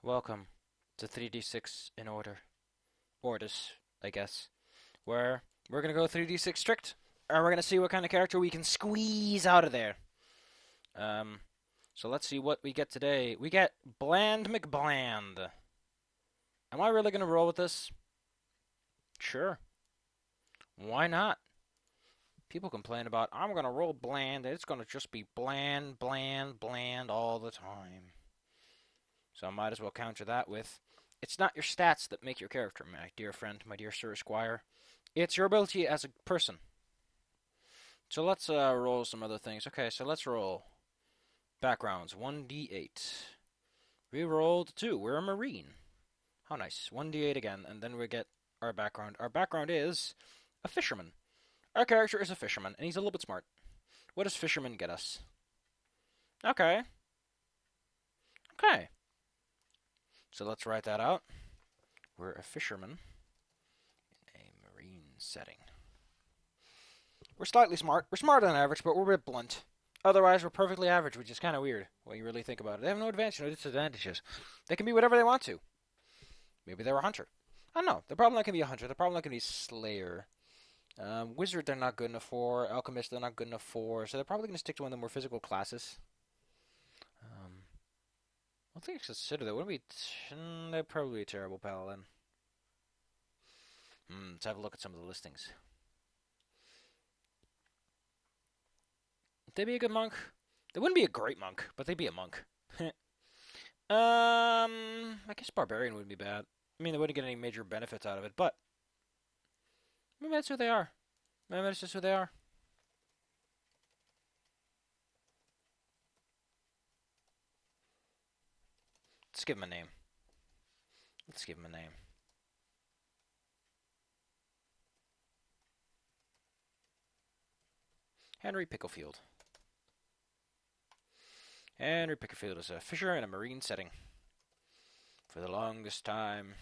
Welcome to 3D6 in order. Ordis, I guess. Where we're gonna go 3D6 strict, and we're gonna see what kind of character we can squeeze out of there. Um, so let's see what we get today. We get Bland McBland. Am I really gonna roll with this? Sure. Why not? People complain about I'm gonna roll bland, and it's gonna just be bland, bland, bland all the time. So I might as well counter that with it's not your stats that make your character, my dear friend, my dear Sir Esquire. It's your ability as a person. So let's roll some other things. Okay, so let's roll backgrounds. 1d8. We rolled 2. We're a Marine. How nice. 1d8 again, and then we get our background. Our background is a fisherman. Our character is a fisherman, and he's a little bit smart. What does fisherman get us? Okay. Okay. So let's write that out. We're a fisherman in a marine setting. We're slightly smart. We're smarter than average, but we're a bit blunt. Otherwise, we're perfectly average, which is kind of weird when you really think about it. They have no advantage, no disadvantages. They can be whatever they want to. Maybe they're a hunter. I don't know. They're probably not going to be a hunter. They're probably not going to be a slayer. Wizard, they're not good enough for. Alchemist, they're not good enough for. So they're probably going to stick to one of the more physical classes. I don't think I consider that. Wouldn't be. They're probably a terrible paladin. Let's have a look at some of the listings. Would they be a good monk? They wouldn't be a great monk, but they'd be a monk. I guess barbarian wouldn't be bad. I mean, they wouldn't get any major benefits out of it, but maybe that's who they are. Maybe that's just who they are. Let's give him a name. Let's give him a name. Henry Picklefield. Henry Picklefield is a fisher in a marine setting. For the longest time.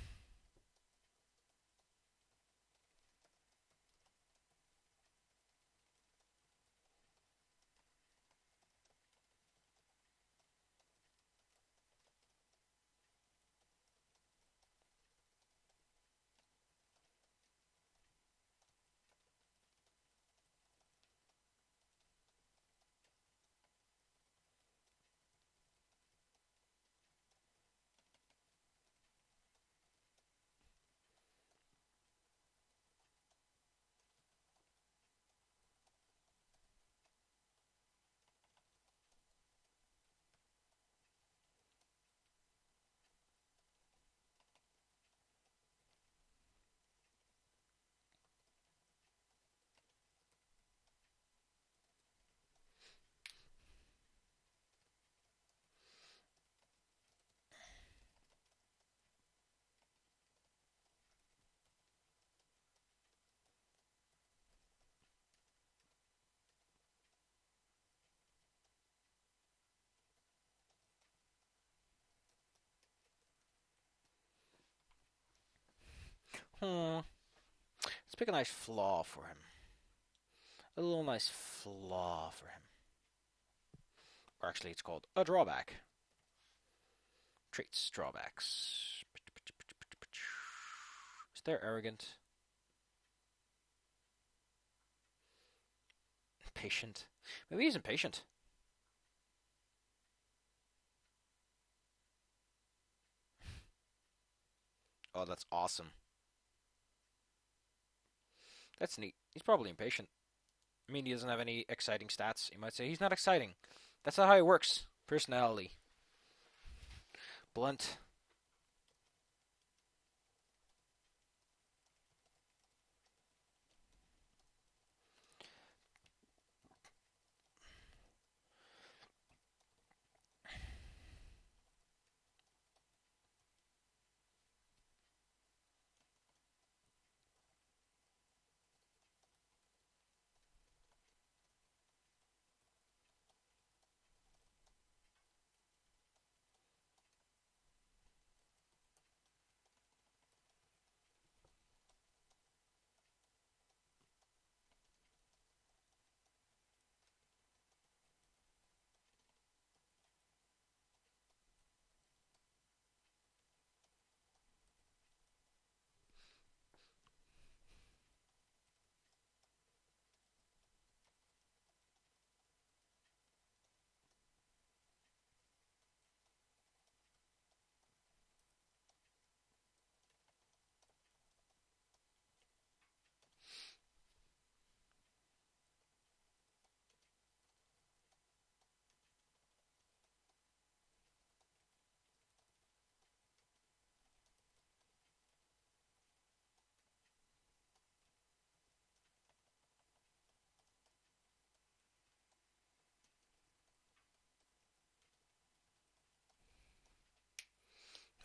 Let's pick a nice flaw for him. A little nice flaw for him. Or actually, it's called a drawback. Traits, drawbacks. Is there arrogant? Patient? Maybe he's impatient. Oh, that's awesome. That's neat. He's probably impatient. I mean, he doesn't have any exciting stats. You might say he's not exciting. That's not how it works. Personality. Blunt.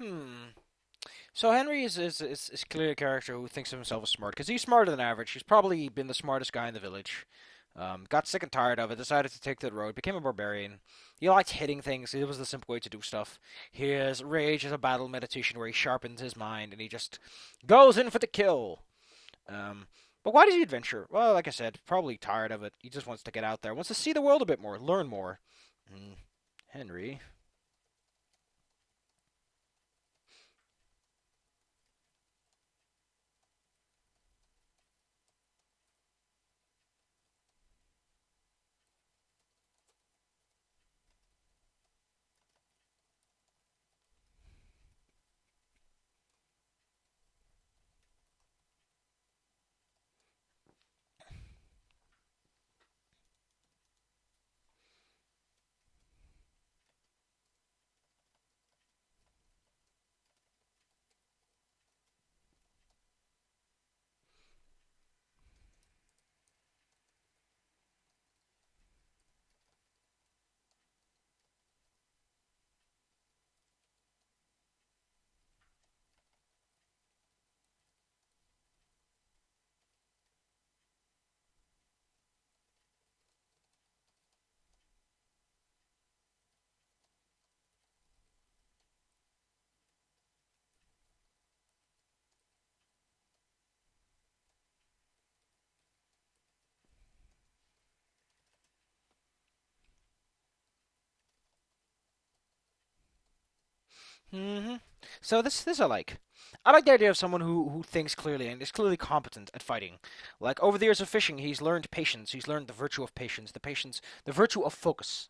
Hmm. So Henry is clearly a character who thinks of himself as smart because he's smarter than average. He's probably been the smartest guy in the village. Got sick and tired of it, decided to take that road, became a barbarian. He liked hitting things. It was the simple way to do stuff. His rage is a battle meditation where he sharpens his mind and he just goes in for the kill. Um, but why does he adventure? Well, like I said, probably tired of it. He just wants to get out there, wants to see the world a bit more, learn more. Mm, Henry. hmm So this I like. I like the idea of someone who thinks clearly and is clearly competent at fighting. Like over the years of fishing, he's learned patience. He's learned the virtue of patience, the virtue of focus.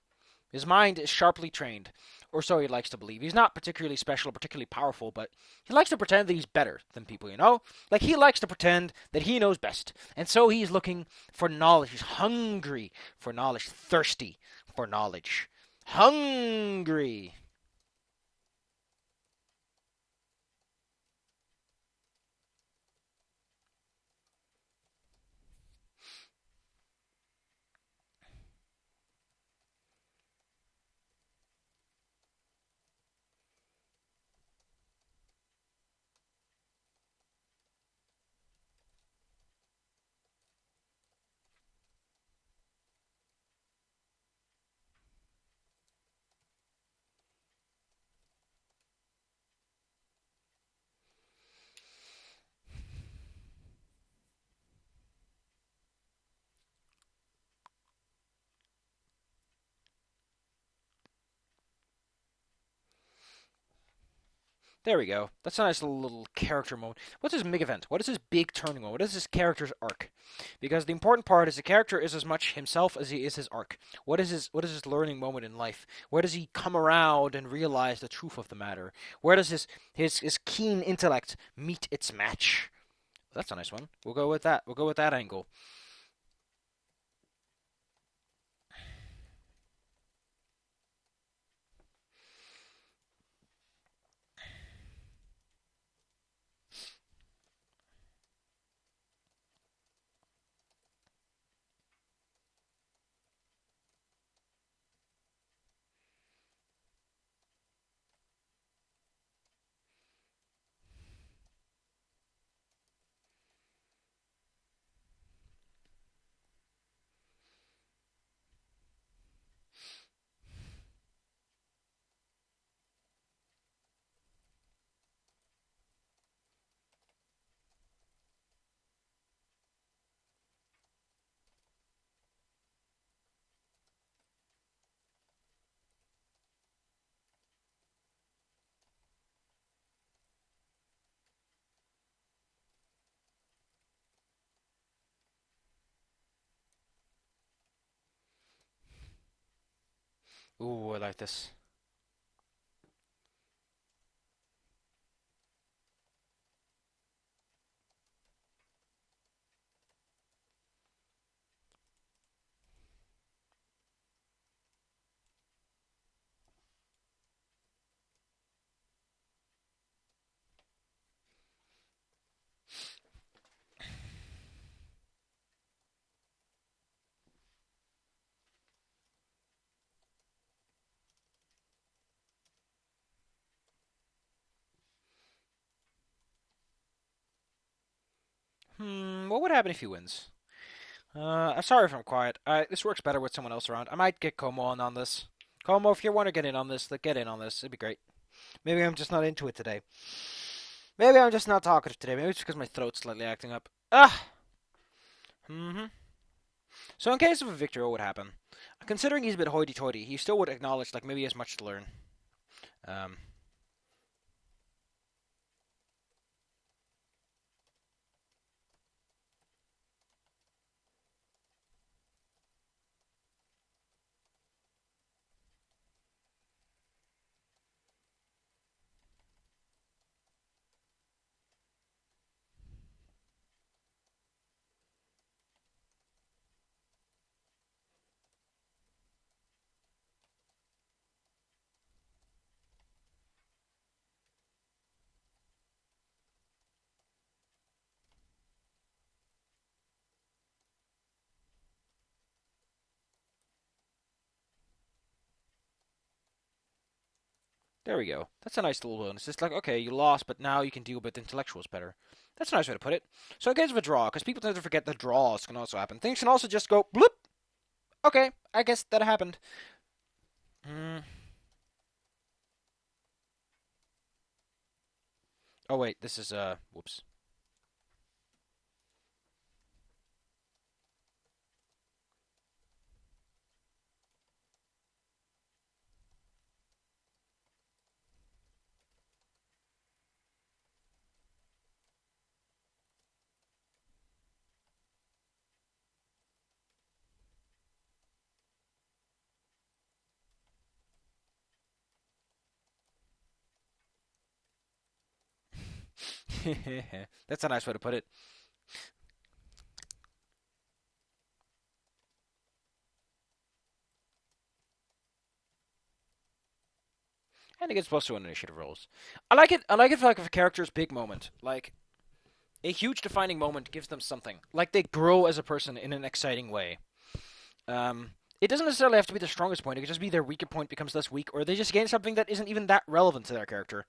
His mind is sharply trained, or so he likes to believe. He's not particularly special or particularly powerful, but he likes to pretend that he's better than people, you know? Like he likes to pretend that he knows best. And so he's looking for knowledge. He's hungry for knowledge, thirsty for knowledge. Hungry. There we go. That's a nice little character moment. What's his big event? What is his big turning moment? What is his character's arc? Because the important part is the character is as much himself as he is his arc. What is his learning moment in life? Where does he come around and realize the truth of the matter? Where does his keen intellect meet its match? That's a nice one. We'll go with that. We'll go with that angle. Ooh, I like this. what would happen if he wins? I'm sorry if I'm quiet. This works better with someone else around. I might get Como on this. Como, if you want to get in on this, get in on this. It'd be great. Maybe I'm just not into it today. Maybe I'm just not talkative today. Maybe it's because my throat's slightly acting up. So in case of a victory, what would happen? Considering he's a bit hoity-toity, he still would acknowledge, like, maybe he has much to learn. There we go. That's a nice little bonus. It's like, okay, you lost, but now you can deal with intellectuals better. That's a nice way to put it. So in case of a draw, because people tend to forget that draws can also happen. Things can also just go bloop. Okay, I guess that happened. Oh wait, this is whoops. That's a nice way to put it. And it gets plus 2 on initiative rolls. I like it. I like it for like if a character's big moment, like a huge defining moment, gives them something. Like they grow as a person in an exciting way. It doesn't necessarily have to be the strongest point. It could just be their weaker point becomes less weak, or they just gain something that isn't even that relevant to their character.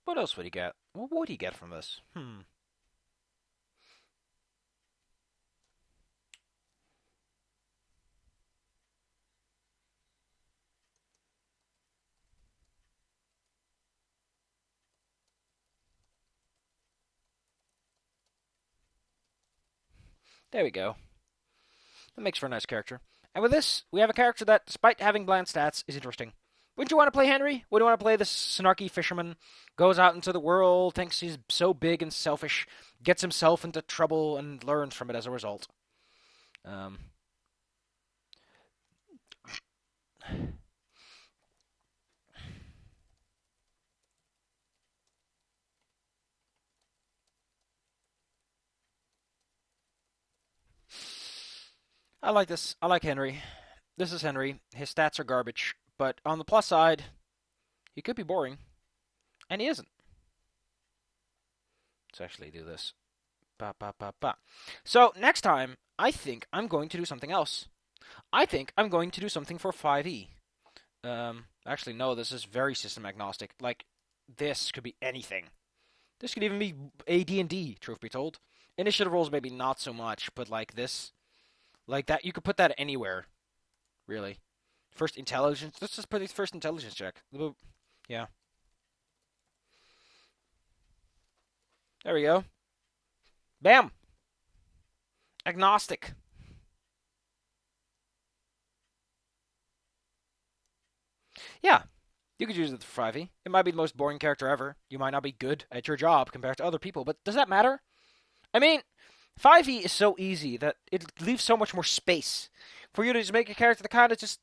What else would he get? What would he get from this? There we go. That makes for a nice character. And with this, we have a character that, despite having bland stats, is interesting. Wouldn't you want to play Henry? Would you want to play this snarky fisherman? Goes out into the world, thinks he's so big and selfish, gets himself into trouble, and learns from it as a result. I like this. I like Henry. This is Henry. His stats are garbage, but on the plus side, he could be boring, and he isn't. Let's actually do this. Ba, ba, ba, ba. So next time, I think I'm going to do something else. I think I'm going to do something for 5e. Actually, no, this is very system agnostic. Like, this could be anything. This could even be AD&D, truth be told. Initiative rolls maybe not so much, but like this, like that, you could put that anywhere, really. First intelligence. Let's just put it first intelligence check. Yeah. There we go. Bam. Agnostic. Yeah. You could use it for 5e. It might be the most boring character ever. You might not be good at your job compared to other people, but does that matter? I mean, 5e is so easy that it leaves so much more space for you to just make a character that kind of just,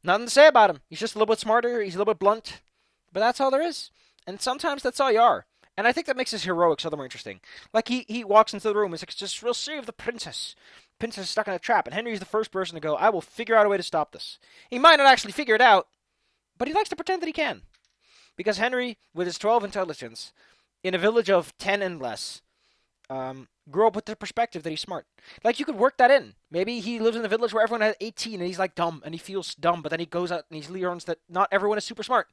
Nothing to say about him. He's just a little bit smarter. He's a little bit blunt. But that's all there is. And sometimes that's all you are. And I think that makes his heroics all the more interesting. Like, he walks into the room and he's like, just, we'll save the princess. Princess is stuck in a trap. And Henry's the first person to go, I will figure out a way to stop this. He might not actually figure it out, but he likes to pretend that he can. Because Henry, with his 12 intelligence, in a village of 10 and less, grew up with the perspective that he's smart. Like, you could work that in. Maybe he lives in a village where everyone has 18 and he's like dumb and he feels dumb, but then he goes out and he learns that not everyone is super smart.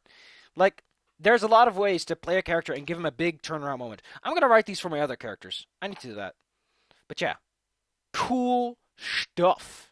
Like, there's a lot of ways to play a character and give him a big turnaround moment. I'm going to write these for my other characters. I need to do that. But yeah, cool stuff.